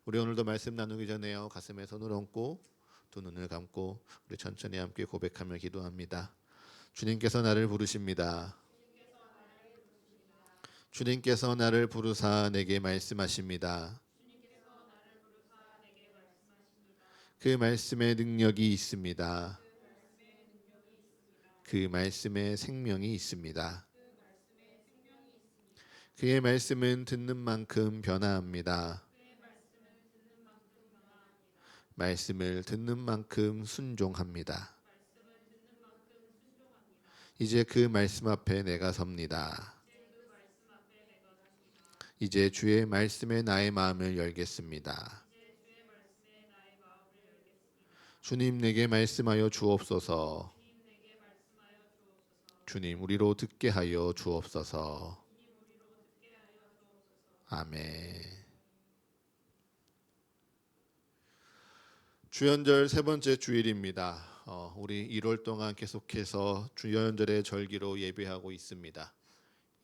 우리 오늘도 말씀 나누기 전에요. 가슴에 손을 얹고 두 눈을 감고 우리 천천히 함께 고백하며 기도합니다. 주님께서 나를 부르십니다. 주님께서 나를 부르사 내게 말씀하십니다. 그 말씀에 능력이 있습니다. 그 말씀에 생명이 있습니다. 그의 말씀은 듣는 만큼 변화합니다. 말씀을 듣는 만큼 순종합니다. 이제 그 말씀 앞에 내가 섭니다. 이제 주의 말씀에 나의 마음을 열겠습니다. 주님 내게 말씀하여 주옵소서. 주님 우리로 듣게 하여 주옵소서. 아멘. 주연절 세 번째 주일입니다. 우리 1월 동안 계속해서 주연절의 절기로 예배하고 있습니다.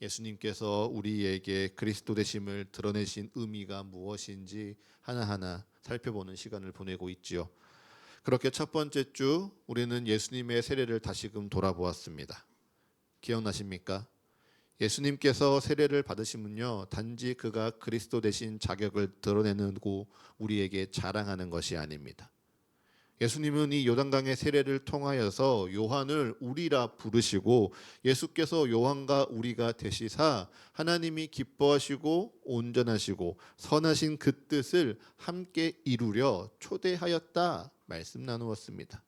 예수님께서 우리에게 그리스도 되심을 드러내신 의미가 무엇인지 하나하나 살펴보는 시간을 보내고 있지요. 그렇게 첫 번째 주 우리는 예수님의 세례를 다시금 돌아보았습니다. 기억나십니까? 예수님께서 세례를 받으심은요, 단지 그가 그리스도 되신 자격을 드러내고 우리에게 자랑하는 것이 아닙니다. 예수님은 이 요단강의 세례를 통하여서 요한을 우리라 부르시고 예수께서 요한과 우리가 되시사 하나님이 기뻐하시고 온전하시고 선하신 그 뜻을 함께 이루려 초대하였다 말씀 나누었습니다.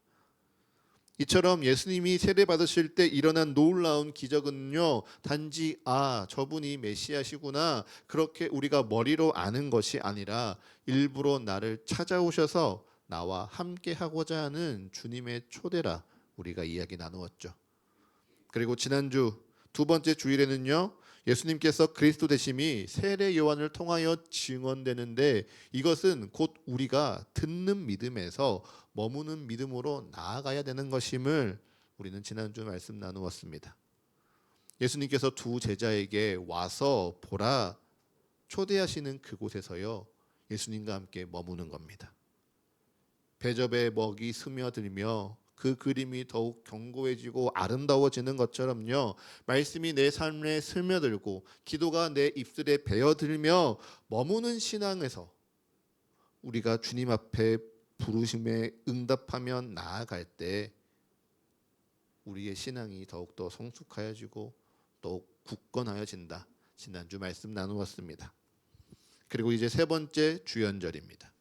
이처럼 예수님이 세례 받으실 때 일어난 놀라운 기적은요, 단지 저분이 메시아시구나 그렇게 우리가 머리로 아는 것이 아니라 일부러 나를 찾아오셔서 나와 함께 하고자 하는 주님의 초대라 우리가 이야기 나누었죠. 그리고 지난주 두 번째 주일에는요, 예수님께서 그리스도 되심이 세례 요한을 통하여 증언되는데 이것은 곧 우리가 듣는 믿음에서 머무는 믿음으로 나아가야 되는 것임을 우리는 지난주 말씀 나누었습니다. 예수님께서 두 제자에게 와서 보라 초대하시는 그곳에서요, 예수님과 함께 머무는 겁니다. 배접의 먹이 스며들며 그 그림이 더욱 견고해지고 아름다워지는 것처럼요, 말씀이 내 삶에 스며들고 기도가 내 입술에 배어들며 머무는 신앙에서 우리가 주님 앞에 부르심에 응답하며 나아갈 때 우리의 신앙이 더욱더 성숙하여지고 더욱 굳건하여진다. 지난주 말씀 나누었습니다. 그리고 이제 세 번째 주연절입니다.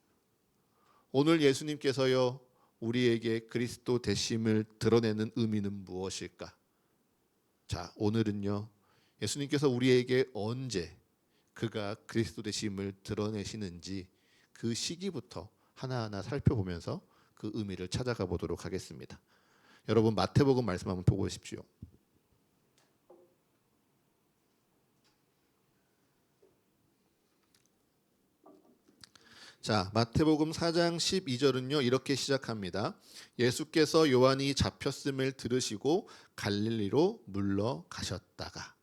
오늘 예수님께서요, 우리에게 그리스도 되심을 드러내는 의미는 무엇일까? 자, 오늘은요, 예수님께서 우리에게 언제 그가 그리스도 되심을 드러내시는지 그 시기부터 하나하나 살펴보면서 그 의미를 찾아가 보도록 하겠습니다. 여러분 마태복음 말씀 한번 보고 오십시오. 자, 마태복음 4장 12절은요 이렇게 시작합니다. 예수께서 요한이 잡혔음을 들으시고 갈릴리로 물러가셨다가.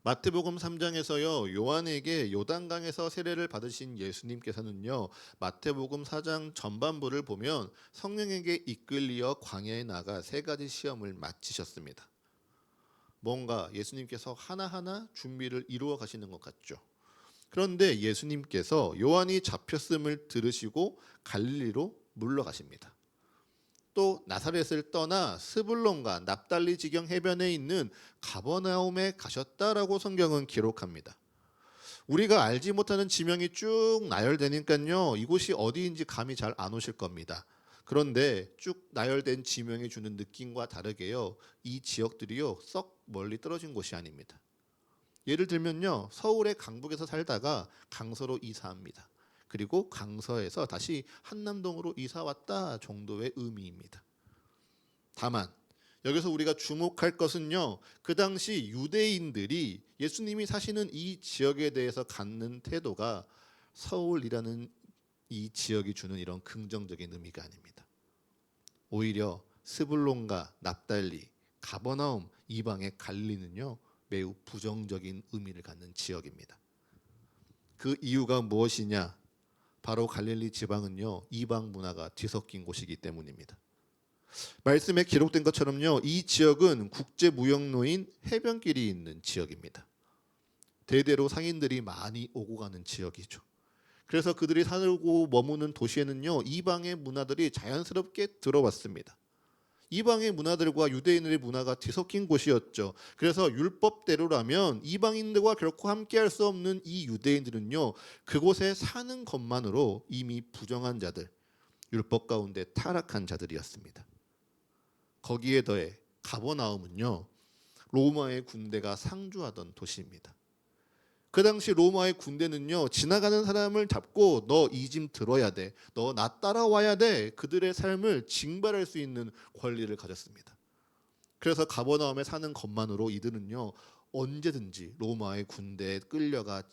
마태복음 3장에서요 요한에게 요단강에서 세례를 받으신 예수님께서는요 마태복음 4장 전반부를 보면 성령에게 이끌리어 광야에 나가 세 가지 시험을 마치셨습니다. 뭔가 예수님께서 하나하나 준비를 이루어 가시는 것 같죠. 그런데 예수님께서 요한이 잡혔음을 들으시고 갈릴리로 물러가십니다. 또 나사렛을 떠나 스불론과 납달리 지경 해변에 있는 가버나움에 가셨다라고 성경은 기록합니다. 우리가 알지 못하는 지명이 쭉 나열되니까요, 이곳이 어디인지 감이 잘 안 오실 겁니다. 그런데 쭉 나열된 지명이 주는 느낌과 다르게요, 이 지역들이요 썩 멀리 떨어진 곳이 아닙니다. 예를 들면요, 서울의 강북에서 살다가 강서로 이사합니다. 그리고 강서에서 다시 한남동으로 이사 왔다 정도의 의미입니다. 다만 여기서 우리가 주목할 것은요, 그 당시 유대인들이 예수님이 사시는 이 지역에 대해서 갖는 태도가 서울이라는 이 지역이 주는 이런 긍정적인 의미가 아닙니다. 오히려 스불론과 납달리, 가버나움 이방의 갈릴리는요 매우 부정적인 의미를 갖는 지역입니다. 그 이유가 무엇이냐? 바로 갈릴리 지방은요, 이방 문화가 뒤섞인 곳이기 때문입니다. 말씀에 기록된 것처럼요, 이 지역은 국제 무역로인 해변길이 있는 지역입니다. 대대로 상인들이 많이 오고 가는 지역이죠. 그래서 그들이 살고 머무는 도시에는요, 이방의 문화들이 자연스럽게 들어왔습니다. 이방의 문화들과 유대인들의 문화가 뒤섞인 곳이었죠. 그래서 율법대로라면 이방인들과 결코 함께할 수 없는 이 유대인들은요, 그곳에 사는 것만으로 이미 부정한 자들, 율법 가운데 타락한 자들이었습니다. 거기에 더해 가버나움은요, 로마의 군대가 상주하던 도시입니다. 그 당시 로마의 군대는요, 지나가는 사람을 잡고 너 이 짐 들어야 돼, 너 나 따라와야 돼, 그들의 삶을 징발할 수 있는 권리를 가졌습니다. 그래서 가버나움에 사는 것만으로 이들은요, 언제든지 로마의 군대에 끌려가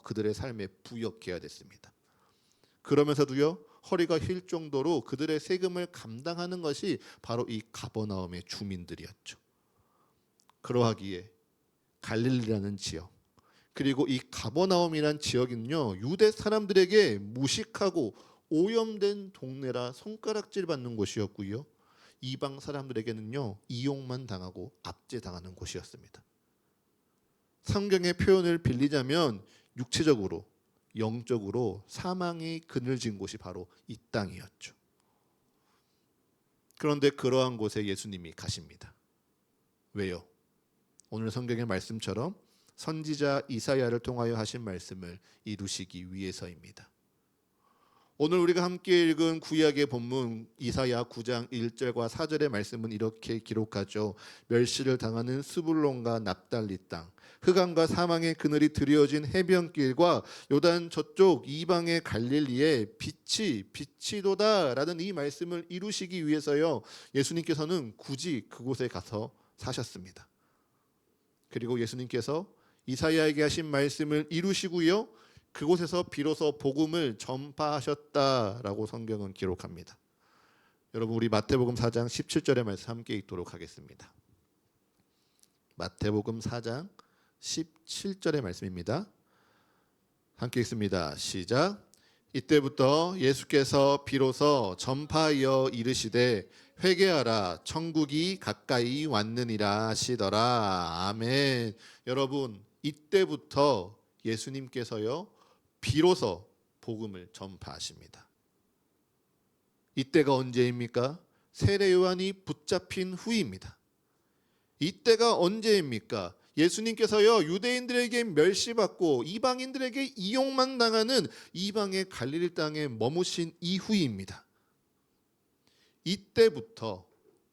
그들의 삶에 부역해야 됐습니다. 그러면서도요, 허리가 휠 정도로 그들의 세금을 감당하는 것이 바로 이 가버나움의 주민들이었죠. 그러하기에 갈릴리라는 지역, 그리고 이 가버나움이란 지역은요, 유대 사람들에게 무식하고 오염된 동네라 손가락질 받는 곳이었고요, 이방 사람들에게는요, 이용만 당하고 압제당하는 곳이었습니다. 성경의 표현을 빌리자면 육체적으로, 영적으로 사망이 그늘진 곳이 바로 이 땅이었죠. 그런데 그러한 곳에 예수님이 가십니다. 왜요? 오늘 성경의 말씀처럼 선지자 이사야를 통하여 하신 말씀을 이루시기 위해서입니다. 오늘 우리가 함께 읽은 구약의 본문 이사야 9장 1절과 4절의 말씀은 이렇게 기록하죠. 멸시를 당하는 스불론과 납달리 땅, 흑암과 사망의 그늘이 드리워진 해변길과 요단 저쪽 이방의 갈릴리에 빛이도다라는 이 말씀을 이루시기 위해서요, 예수님께서는 굳이 그곳에 가서 사셨습니다. 그리고 예수님께서 이사야에게 하신 말씀을 이루시고요, 그곳에서 비로소 복음을 전파하셨다라고 성경은 기록합니다. 여러분, 우리 마태복음 4장 17절의 말씀 함께 읽도록 하겠습니다. 마태복음 4장 17절의 말씀입니다. 함께 읽습니다. 시작. 이때부터 예수께서 비로소 전파하여 이르시되 회개하라, 천국이 가까이 왔느니라 하시더라. 아멘. 여러분, 이때부터 예수님께서요, 비로소 복음을 전파하십니다. 이때가 언제입니까? 세례 요한이 붙잡힌 후입니다. 이때가 언제입니까? 예수님께서요, 유대인들에게 멸시받고 이방인들에게 이용만 당하는 이방의 갈릴리 땅에 머무신 이후입니다. 이때부터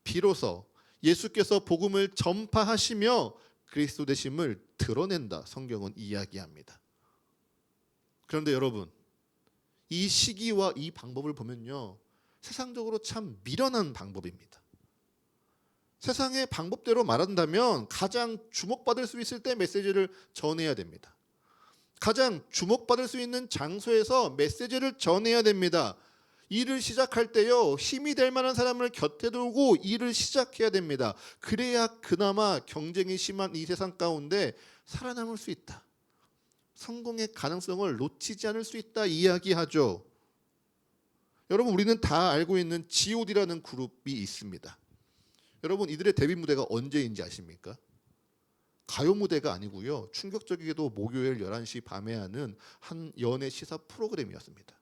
비로소 예수께서 복음을 전파하시며 그리스도 되심을 드러낸다, 성경은 이야기합니다. 그런데 여러분, 이 시기와 이 방법을 보면요, 세상적으로 참 미련한 방법입니다. 세상의 방법대로 말한다면 가장 주목받을 수 있을 때 메시지를 전해야 됩니다. 가장 주목받을 수 있는 장소에서 메시지를 전해야 됩니다. 일을 시작할 때요, 힘이 될 만한 사람을 곁에 두고 일을 시작해야 됩니다. 그래야 그나마 경쟁이 심한 이 세상 가운데 살아남을 수 있다, 성공의 가능성을 놓치지 않을 수 있다 이야기하죠. 여러분, 우리는 다 알고 있는 G.O.D라는 그룹이 있습니다. 여러분, 이들의 데뷔 무대가 언제인지 아십니까? 가요 무대가 아니고요, 충격적이게도 목요일 11시 밤에 하는 한 연예 시사 프로그램이었습니다.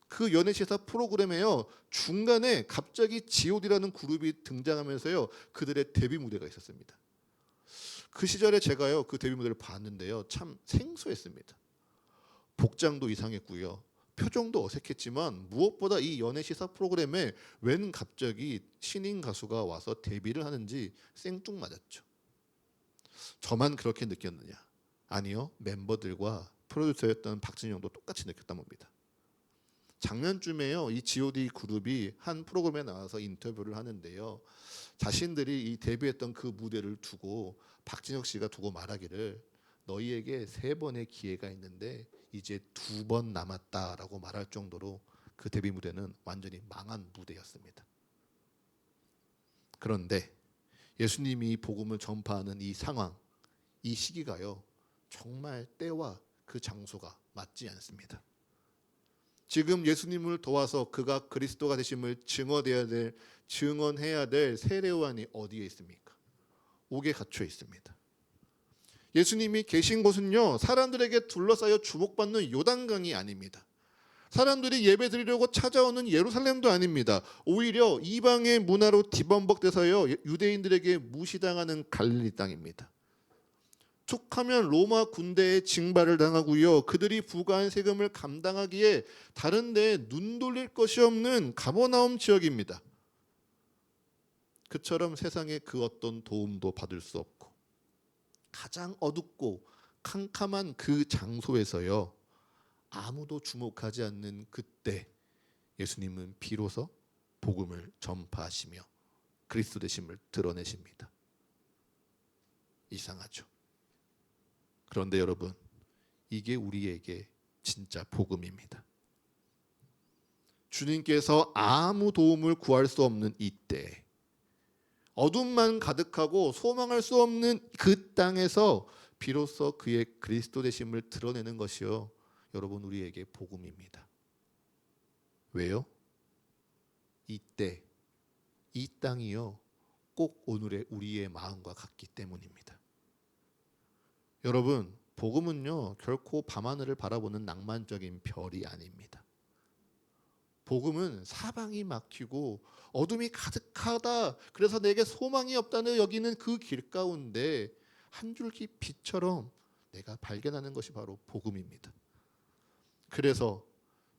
그 연예 시사 프로그램에요, 중간에 갑자기 G.O.D라는 그룹이 등장하면서요, 그들의 데뷔 무대가 있었습니다. 그 시절에 제가요, 그 데뷔 무대를 봤는데요, 참 생소했습니다. 복장도 이상했고요, 표정도 어색했지만 무엇보다 이 연예 시사 프로그램에 웬 갑자기 신인 가수가 와서 데뷔를 하는지 생뚱맞았죠. 저만 그렇게 느꼈느냐? 아니요, 멤버들과 프로듀서였던 박진영도 똑같이 느꼈단 겁니다. 작년쯤에요, 이 G.O.D 그룹이 한 프로그램에 나와서 인터뷰를 하는데요, 자신들이 이 데뷔했던 그 무대를 두고 박진혁 씨가 두고 말하기를, 너희에게 3번의 기회가 있는데 이제 2번 남았다라고 말할 정도로 그 데뷔 무대는 완전히 망한 무대였습니다. 그런데 예수님이 복음을 전파하는 이 상황, 이 시기가요, 정말 때와 그 장소가 맞지 않습니다. 지금 예수님을 도와서 그가 그리스도가 되심을 증언해야 될 세례요한이 어디에 있습니까? 옥에 갇혀 있습니다. 예수님이 계신 곳은요, 사람들에게 둘러싸여 주목받는 요단강이 아닙니다. 사람들이 예배 드리려고 찾아오는 예루살렘도 아닙니다. 오히려 이방의 문화로 뒤범벅돼서요, 유대인들에게 무시당하는 갈릴리 땅입니다. 툭하면 로마 군대의 징발을 당하고요, 그들이 부과한 세금을 감당하기에 다른 데에 눈 돌릴 것이 없는 가버나움 지역입니다. 그처럼 세상에 그 어떤 도움도 받을 수 없고 가장 어둡고 캄캄한 그 장소에서요, 아무도 주목하지 않는 그때 예수님은 비로소 복음을 전파하시며 그리스도 되심을 드러내십니다. 이상하죠. 그런데 여러분, 이게 우리에게 진짜 복음입니다. 주님께서 아무 도움을 구할 수 없는 이때, 어둠만 가득하고 소망할 수 없는 그 땅에서 비로소 그의 그리스도 되심을 드러내는 것이요, 여러분, 우리에게 복음입니다. 왜요? 이때 이 땅이요, 꼭 오늘의 우리의 마음과 같기 때문입니다. 여러분, 복음은요, 결코 밤하늘을 바라보는 낭만적인 별이 아닙니다. 복음은 사방이 막히고 어둠이 가득하다, 그래서 내게 소망이 없다는 여기는 그 길 가운데 한 줄기 빛처럼 내가 발견하는 것이 바로 복음입니다. 그래서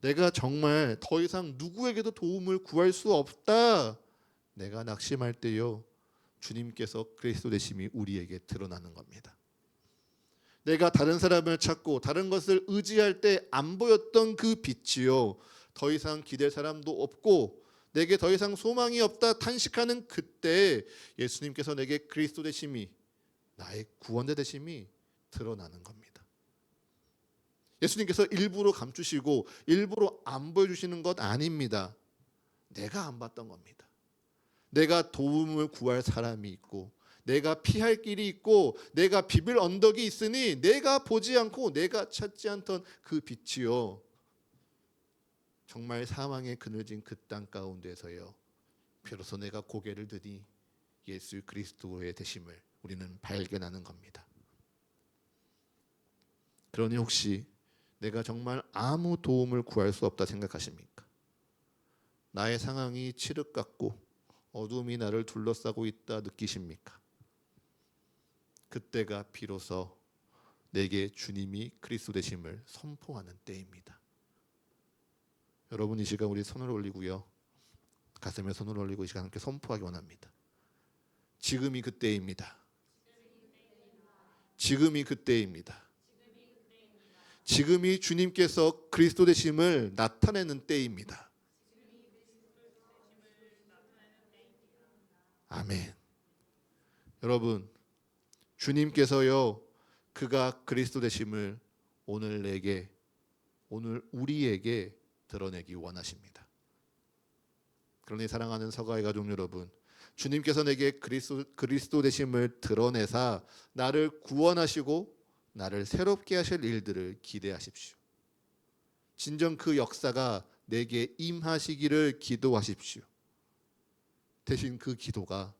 내가 정말 더 이상 누구에게도 도움을 구할 수 없다, 내가 낙심할 때요, 주님께서 그리스도 되심이 우리에게 드러나는 겁니다. 내가 다른 사람을 찾고 다른 것을 의지할 때 안 보였던 그 빛이요, 더 이상 기댈 사람도 없고 내게 더 이상 소망이 없다 탄식하는 그때 예수님께서 내게 그리스도 되심이, 나의 구원자 되심이 드러나는 겁니다. 예수님께서 일부러 감추시고 일부러 안 보여주시는 것 아닙니다. 내가 안 봤던 겁니다. 내가 도움을 구할 사람이 있고 내가 피할 길이 있고 내가 비빌 언덕이 있으니 내가 보지 않고 내가 찾지 않던 그 빛이요, 정말 사망의 그늘진 그 땅 가운데서요, 비로소 내가 고개를 드니 예수 그리스도의 되심을 우리는 발견하는 겁니다. 그러니 혹시 내가 정말 아무 도움을 구할 수 없다 생각하십니까? 나의 상황이 칠흑 같고 어둠이 나를 둘러싸고 있다 느끼십니까? 그때가 비로소 내게 주님이 그리스도 되심을 선포하는 때입니다. 여러분, 이 시간 우리 손을 올리고요, 가슴에 손을 올리고 이 시간 함께 선포하기 원합니다. 지금이 그때입니다. 지금이 그때입니다. 지금이 주님께서 그리스도 되심을 나타내는 때입니다. 아멘. 여러분, 주님께서요, 그가 그리스도 되심을 오늘 내게, 오늘 우리에게 드러내기 원하십니다. 그러니 사랑하는 서가의 가족 여러분, 주님께서 내게 그리스도 되심을 드러내사 나를 구원하시고 나를 새롭게 하실 일들을 기대하십시오. 진정 그 역사가 내게 임하시기를 기도하십시오. 대신 그 기도가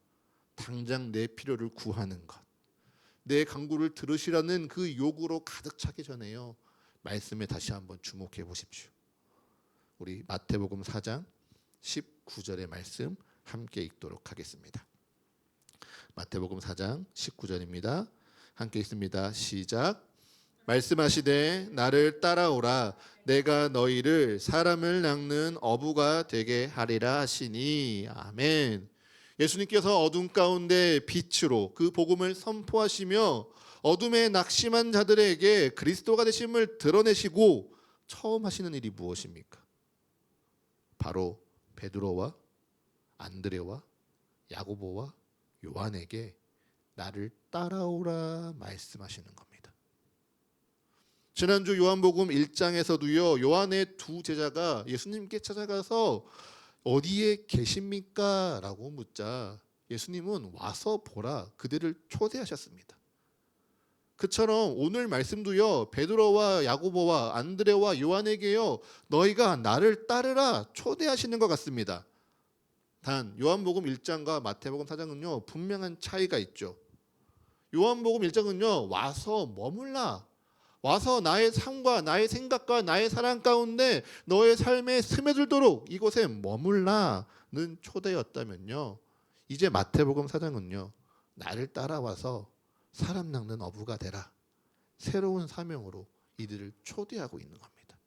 당장 내 필요를 구하는 것, 내 간구를 들으시라는 그 요구로 가득 차기 전에요, 말씀에 다시 한번 주목해 보십시오. 우리 마태복음 4장 19절의 말씀 함께 읽도록 하겠습니다. 마태복음 4장 19절입니다. 함께 읽습니다. 시작. 말씀하시되 나를 따라오라, 내가 너희를 사람을 낚는 어부가 되게 하리라 하시니. 아멘. 예수님께서 어둠 가운데 빛으로 그 복음을 선포하시며 어둠에 낙심한 자들에게 그리스도가 되심을 드러내시고 처음 하시는 일이 무엇입니까? 바로 베드로와 안드레와 야고보와 요한에게 나를 따라오라 말씀하시는 겁니다. 지난주 요한복음 1장에서도요, 요한의 두 제자가 예수님께 찾아가서 어디에 계십니까? 라고 묻자 예수님은 와서 보라, 그들을 초대하셨습니다. 그처럼 오늘 말씀도요. 베드로와 야고보와 안드레와 요한에게요. 너희가 나를 따르라 초대하시는 것 같습니다. 단 요한복음 1장과 마태복음 4장은요. 분명한 차이가 있죠. 요한복음 1장은요. 와서 머물라. 와서 나의 삶과 나의 생각과 나의 사랑 가운데 너의 삶에 스며들도록 이곳에 머물라는 초대였다면요. 이제 마태복음 4장은요. 나를 따라와서 사람 낚는 어부가 되라. 새로운 사명으로 이들을 초대하고 있는 겁니다.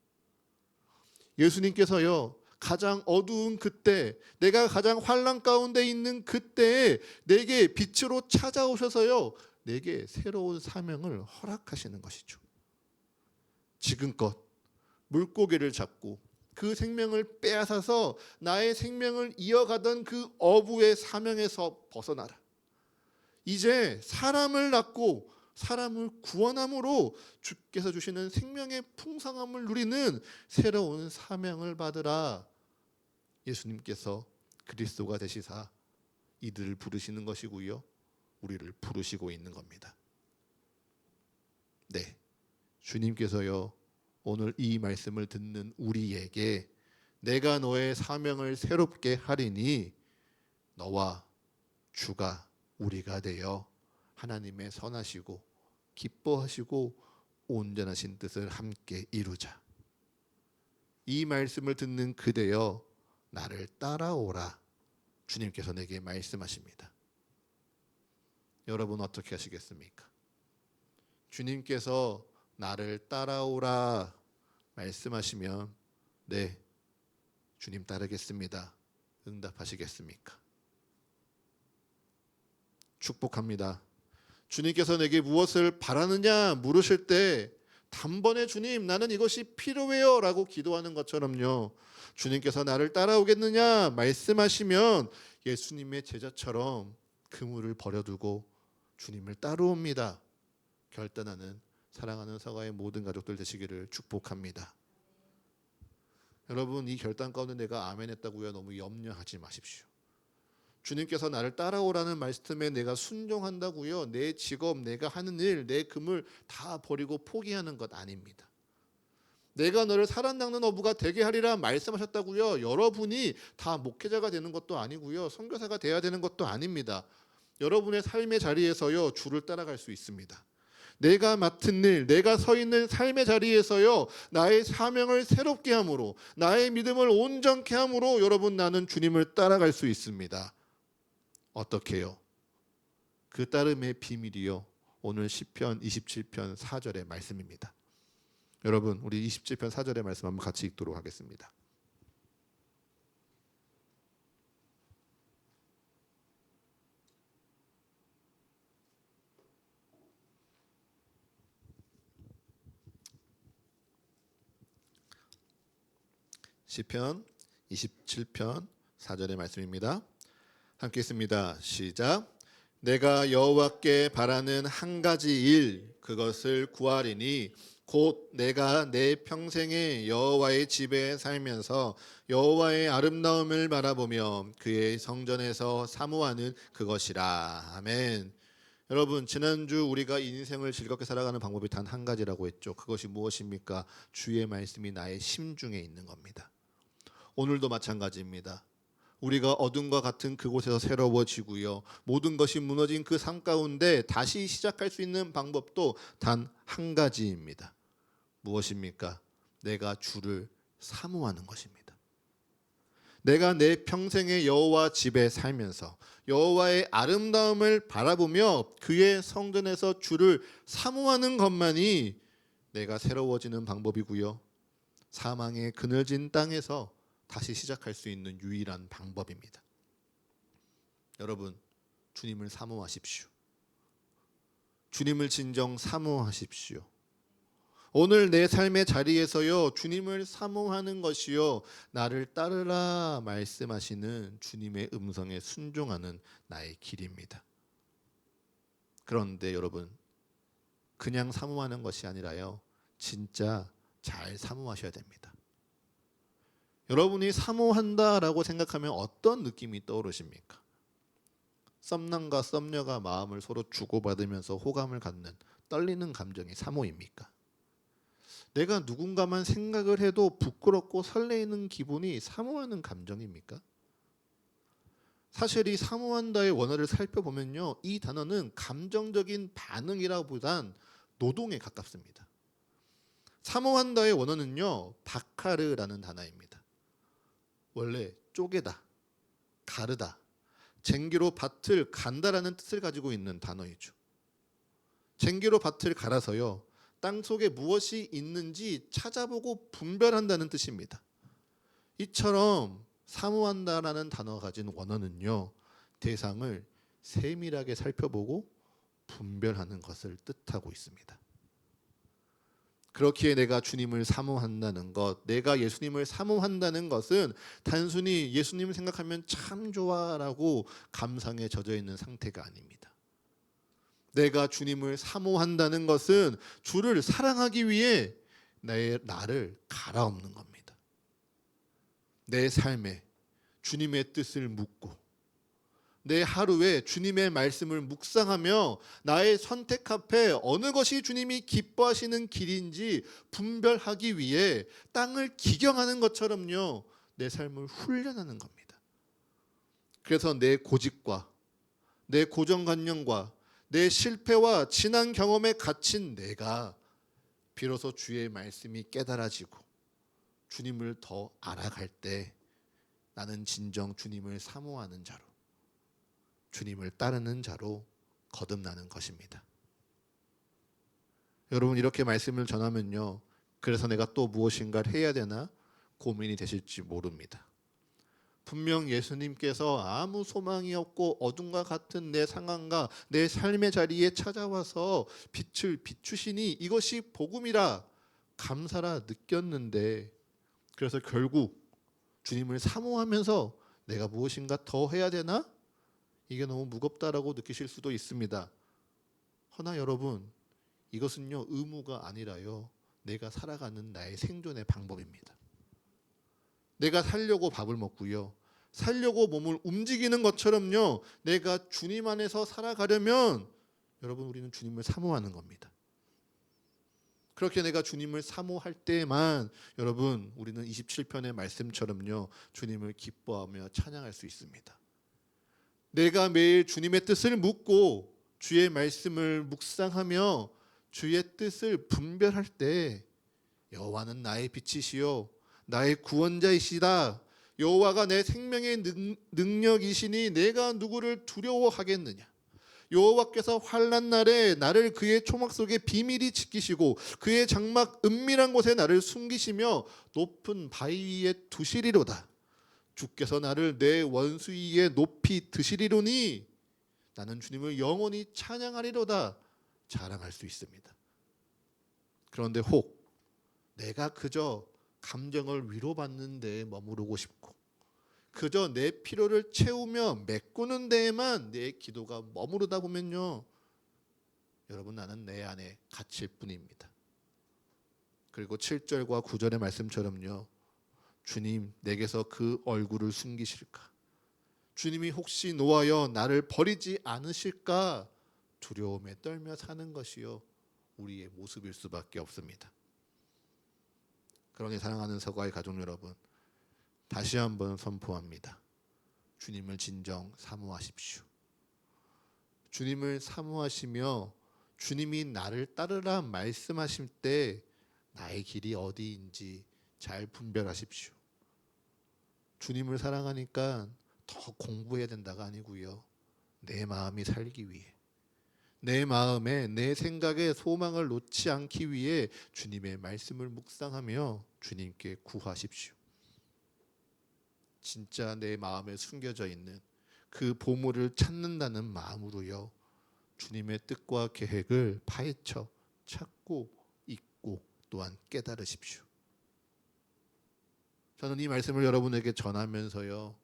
예수님께서요. 가장 어두운 그때, 내가 가장 환난 가운데 있는 그때에 내게 빛으로 찾아오셔서요. 내게 새로운 사명을 허락하시는 것이죠. 지금껏 물고기를 잡고 그 생명을 빼앗아서 나의 생명을 이어가던 그 어부의 사명에서 벗어나라. 이제 사람을 낳고 사람을 구원함으로 주께서 주시는 생명의 풍성함을 누리는 새로운 사명을 받으라. 예수님께서 그리스도가 되시사 이들을 부르시는 것이고요. 우리를 부르시고 있는 겁니다. 네, 주님께서요. 오늘 이 말씀을 듣는 우리에게 내가 너의 사명을 새롭게 하리니 너와 주가 우리가 되어 하나님의 선하시고 기뻐하시고 온전하신 뜻을 함께 이루자. 이 말씀을 듣는 그대여 나를 따라오라. 주님께서 내게 말씀하십니다. 여러분 어떻게 하시겠습니까? 주님께서 나를 따라오라 말씀하시면 네, 주님 따르겠습니다. 응답하시겠습니까? 축복합니다. 주님께서 내게 무엇을 바라느냐 물으실 때 단번에 주님 나는 이것이 필요해요 라고 기도하는 것처럼요. 주님께서 나를 따라오겠느냐 말씀하시면 예수님의 제자처럼 그물을 버려두고 주님을 따라옵니다. 결단하는 사랑하는 서가의 모든 가족들 되시기를 축복합니다. 여러분 이 결단 가운데 내가 아멘 했다고요. 너무 염려하지 마십시오. 주님께서 나를 따라오라는 말씀에 내가 순종한다고요. 내 직업, 내가 하는 일, 내 금을 다 버리고 포기하는 것 아닙니다. 내가 너를 사람 낚는 어부가 되게 하리라 말씀하셨다고요. 여러분이 다 목회자가 되는 것도 아니고요. 선교사가 돼야 되는 것도 아닙니다. 여러분의 삶의 자리에서요. 주를 따라갈 수 있습니다. 내가 맡은 일, 내가 서 있는 삶의 자리에서요. 나의 사명을 새롭게 함으로, 나의 믿음을 온전케 함으로 여러분 나는 주님을 따라갈 수 있습니다. 어떻게요? 그 따름의 비밀이요. 오늘 시편 27편 4절의 말씀입니다. 여러분 우리 27편 4절의 말씀 한번 같이 읽도록 하겠습니다. 시편 27편 4절의 말씀입니다. 함께 읽습니다. 시작. 내가 여호와께 바라는 한 가지 일 그것을 구하리니 곧 내가 내 평생에 여호와의 집에 살면서 여호와의 아름다움을 바라보며 그의 성전에서 사모하는 그것이라. 아멘. 여러분 지난주 우리가 인생을 즐겁게 살아가는 방법이 단 한 가지라고 했죠. 그것이 무엇입니까? 주의 말씀이 나의 심중에 있는 겁니다. 오늘도 마찬가지입니다. 우리가 어둠과 같은 그곳에서 새로워지고요. 모든 것이 무너진 그 삶 가운데 다시 시작할 수 있는 방법도 단 한 가지입니다. 무엇입니까? 내가 주를 사모하는 것입니다. 내가 내 평생의 여호와 집에 살면서 여호와의 아름다움을 바라보며 그의 성전에서 주를 사모하는 것만이 내가 새로워지는 방법이고요. 사망의 그늘진 땅에서 다시 시작할 수 있는 유일한 방법입니다. 여러분, 주님을 사모하십시오. 주님을 진정 사모하십시오. 오늘 내 삶의 자리에서요, 주님을 사모하는 것이요, 나를 따르라 말씀하시는 주님의 음성에 순종하는 나의 길입니다. 그런데 여러분, 그냥 사모하는 것이 아니라요, 진짜 잘 사모하셔야 됩니다. 여러분이 사모한다라고 생각하면 어떤 느낌이 떠오르십니까? 썸남과 썸녀가 마음을 서로 주고받으면서 호감을 갖는 떨리는 감정이 사모입니까? 내가 누군가만 생각을 해도 부끄럽고 설레이는 기분이 사모하는 감정입니까? 사실 이 사모한다의 원어를 살펴보면요, 이 단어는 감정적인 반응이라보단 노동에 가깝습니다. 사모한다의 원어는요, 바카르라는 단어입니다. 원래 쪼개다, 가르다, 쟁기로 밭을 간다라는 뜻을 가지고 있는 단어이죠. 쟁기로 밭을 갈아서요, 땅 속에 무엇이 있는지 찾아보고 분별한다는 뜻입니다. 이처럼 사모한다라는 단어가 가진 원어는요, 대상을 세밀하게 살펴보고 분별하는 것을 뜻하고 있습니다. 그렇기에 내가 주님을 사모한다는 것, 내가 예수님을 사모한다는 것은 단순히 예수님을 생각하면 참 좋아라고 감상에 젖어 있는 상태가 아닙니다. 내가 주님을 사모한다는 것은 주를 사랑하기 위해 나를 갈아엎는 겁니다. 내 삶에 주님의 뜻을 묻고 내 하루에 주님의 말씀을 묵상하며 나의 선택 앞에 어느 것이 주님이 기뻐하시는 길인지 분별하기 위해 땅을 기경하는 것처럼요, 내 삶을 훈련하는 겁니다. 그래서 내 고집과 내 고정관념과 내 실패와 지난 경험에 갇힌 내가 비로소 주의 말씀이 깨달아지고 주님을 더 알아갈 때 나는 진정 주님을 사모하는 자로, 주님을 따르는 자로 거듭나는 것입니다. 여러분, 이렇게 말씀을 전하면요, 그래서 내가 또 무엇인가를 해야 되나 고민이 되실지 모릅니다. 분명 예수님께서 아무 소망이 없고 어둠과 같은 내 상황과 내 삶의 자리에 찾아와서 빛을 비추시니 이것이 복음이라 감사라 느꼈는데, 그래서 결국 주님을 사모하면서 내가 무엇인가 더 해야 되나? 이게 너무 무겁다라고 느끼실 수도 있습니다. 허나 여러분, 이것은요, 의무가 아니라요, 내가 살아가는 나의 생존의 방법입니다. 내가 살려고 밥을 먹고요, 살려고 몸을 움직이는 것처럼요, 내가 주님 안에서 살아가려면 여러분, 우리는 주님을 사모하는 겁니다. 그렇게 내가 주님을 사모할 때만 여러분, 우리는 27편의 말씀처럼요, 주님을 기뻐하며 찬양할 수 있습니다. 내가 매일 주님의 뜻을 묻고 주의 말씀을 묵상하며 주의 뜻을 분별할 때 여호와는 나의 빛이시요 나의 구원자이시다. 여호와가 내 생명의 능력이시니 내가 누구를 두려워하겠느냐. 여호와께서 환난 날에 나를 그의 초막 속에 비밀히 지키시고 그의 장막 은밀한 곳에 나를 숨기시며 높은 바위 위에 두시리로다. 주께서 나를 내 원수 위에 높이 드시리로니 나는 주님을 영원히 찬양하리로다 자랑할 수 있습니다. 그런데 혹 내가 그저 감정을 위로받는 데에 머무르고 싶고 그저 내 필요를 채우며 메꾸는 데에만 내 기도가 머무르다 보면요, 여러분, 나는 내 안에 갇힐 뿐입니다. 그리고 7절과 9절의 말씀처럼요, 주님 내게서 그 얼굴을 숨기실까? 주님이 혹시 노하여 나를 버리지 않으실까? 두려움에 떨며 사는 것이요, 우리의 모습일 수밖에 없습니다. 그러니 사랑하는 서가의 가족 여러분, 다시 한번 선포합니다. 주님을 진정 사모하십시오. 주님을 사모하시며 주님이 나를 따르라 말씀하실 때 나의 길이 어디인지 잘 분별하십시오. 주님을 사랑하니까 더 공부해야 된다가 아니고요, 내 마음이 살기 위해, 내 마음에 내 생각에 소망을 놓지 않기 위해 주님의 말씀을 묵상하며 주님께 구하십시오. 진짜 내 마음에 숨겨져 있는 그 보물을 찾는다는 마음으로요, 주님의 뜻과 계획을 파헤쳐 찾고 읽고 또한 깨달으십시오. 저는 이 말씀을 여러분에게 전하면서요,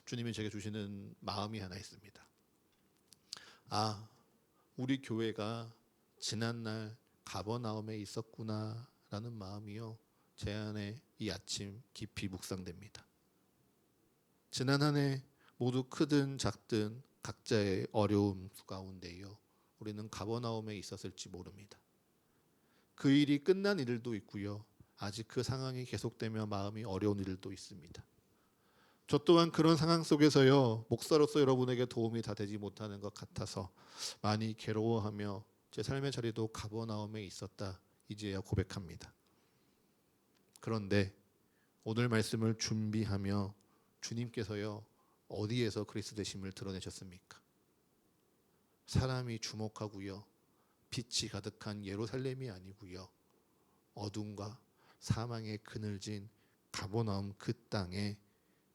주님이 제게 주시는 마음이 하나 있습니다. 아, 우리 교회가 지난날 가버나움에 있었구나라는 마음이요, 제 안에 이 아침 깊이 묵상됩니다. 지난 한 해 모두 크든 작든 각자의 어려움 가운데요, 우리는 가버나움에 있었을지 모릅니다. 그 일이 끝난 일도 있고요. 아직 그 상황이 계속되며 마음이 어려운 일도 있습니다. 저 또한 그런 상황 속에서요, 목사로서 여러분에게 도움이 다 되지 못하는 것 같아서 많이 괴로워하며 제 삶의 자리도 가버나움에 있었다 이제야 고백합니다. 그런데 오늘 말씀을 준비하며 주님께서요, 어디에서 그리스도 되심을 드러내셨습니까? 사람이 주목하고요, 빛이 가득한 예루살렘이 아니고요, 어둠과 사망의 그늘진 가버나움 그 땅에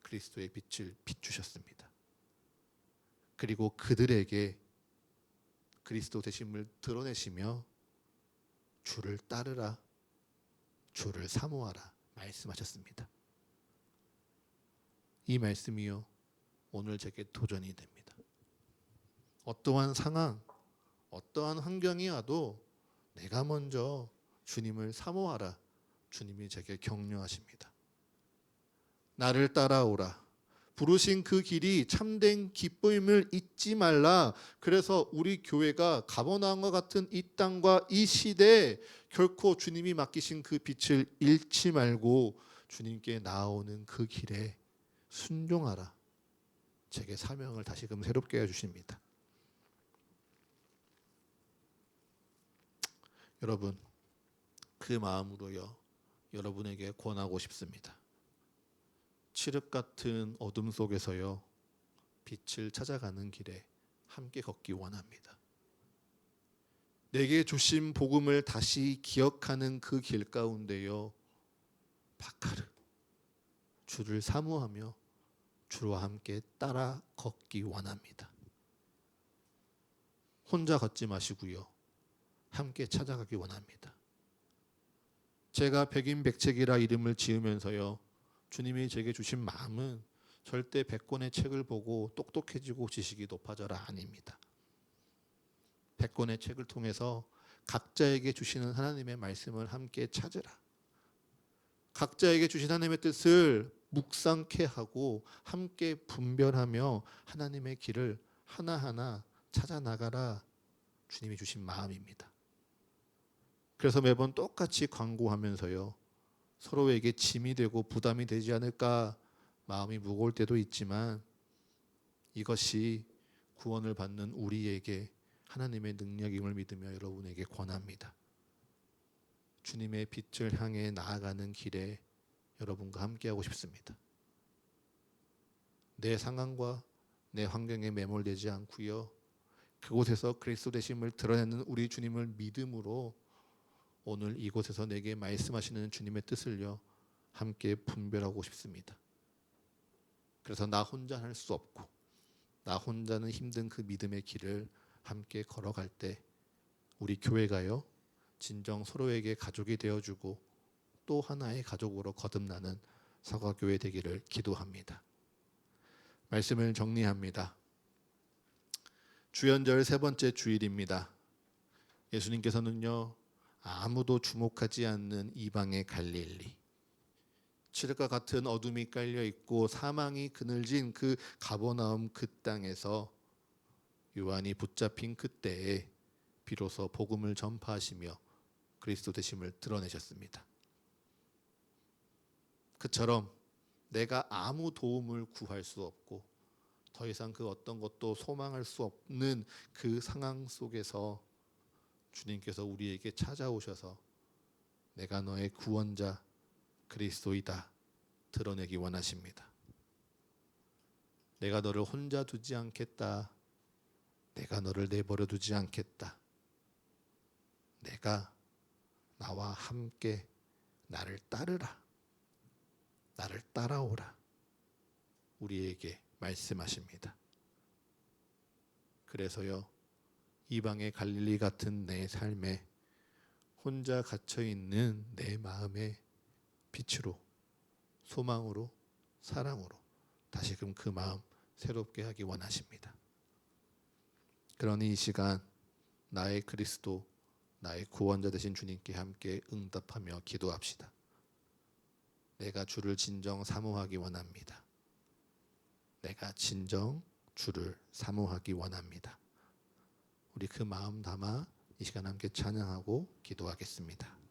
그리스도의 빛을 비추셨습니다. 그리고 그들에게 그리스도 되심을 드러내시며 주를 따르라, 주를 사모하라 말씀하셨습니다. 이 말씀이요, 오늘 제게 도전이 됩니다. 어떠한 상황, 어떠한 환경이 와도 내가 먼저 주님을 사모하라, 주님이 제게 격려하십니다. 나를 따라오라. 부르신 그 길이 참된 기쁨을 잊지 말라. 그래서 우리 교회가 가버나움과 같은 이 땅과 이 시대에 결코 주님이 맡기신 그 빛을 잃지 말고 주님께 나아오는 그 길에 순종하라. 제게 사명을 다시금 새롭게 해주십니다. 여러분, 그 마음으로요, 여러분에게 권하고 싶습니다. 칠흑 같은 어둠 속에서요, 빛을 찾아가는 길에 함께 걷기 원합니다. 내게 주신 복음을 다시 기억하는 그 길 가운데요, 바카르, 주를 사모하며 주와 함께 따라 걷기 원합니다. 혼자 걷지 마시고요, 함께 찾아가기 원합니다. 제가 백인백책이라 이름을 지으면서요, 주님이 제게 주신 마음은 절대 100권의 책을 보고 똑똑해지고 지식이 높아져라 아닙니다. 100권의 책을 통해서 각자에게 주시는 하나님의 말씀을 함께 찾으라. 각자에게 주신 하나님의 뜻을 묵상케 하고 함께 분별하며 하나님의 길을 하나하나 찾아 나가라, 주님이 주신 마음입니다. 그래서 매번 똑같이 광고하면서요, 서로에게 짐이 되고 부담이 되지 않을까 마음이 무거울 때도 있지만 이것이 구원을 받는 우리에게 하나님의 능력임을 믿으며 여러분에게 권합니다. 주님의 빛을 향해 나아가는 길에 여러분과 함께하고 싶습니다. 내 상황과 내 환경에 매몰되지 않고요, 그곳에서 그리스도 되심을 드러내는 우리 주님을 믿음으로 오늘 이곳에서 내게 말씀하시는 주님의 뜻을요, 함께 분별하고 싶습니다. 그래서 나 혼자 할 수 없고 나 혼자는 힘든 그 믿음의 길을 함께 걸어갈 때 우리 교회가요, 진정 서로에게 가족이 되어주고 또 하나의 가족으로 거듭나는 사과교회 되기를 기도합니다. 말씀을 정리합니다. 주연절 세 번째 주일입니다. 예수님께서는요, 아무도 주목하지 않는 이방의 갈릴리, 칠흑과 같은 어둠이 깔려 있고 사망이 그늘진 그 가버나움 그 땅에서 요한이 붙잡힌 그때에 비로소 복음을 전파하시며 그리스도 되심을 드러내셨습니다. 그처럼 내가 아무 도움을 구할 수 없고 더 이상 그 어떤 것도 소망할 수 없는 그 상황 속에서 주님께서 우리에게 찾아오셔서 내가 너의 구원자 그리스도이다 드러내기 원하십니다. 내가 너를 혼자 두지 않겠다. 내가 너를 내버려 두지 않겠다. 내가 나와 함께 나를 따르라. 나를 따라오라. 우리에게 말씀하십니다. 그래서요, 이방의 갈릴리 같은 내 삶에 혼자 갇혀있는 내 마음의 빛으로, 소망으로, 사랑으로 다시금 그 마음 새롭게 하기 원하십니다. 그러니 이 시간 나의 그리스도, 나의 구원자 되신 주님께 함께 응답하며 기도합시다. 내가 주를 진정 사모하기 원합니다. 내가 진정 주를 사모하기 원합니다. 우리 그 마음 담아 이 시간 함께 찬양하고 기도하겠습니다.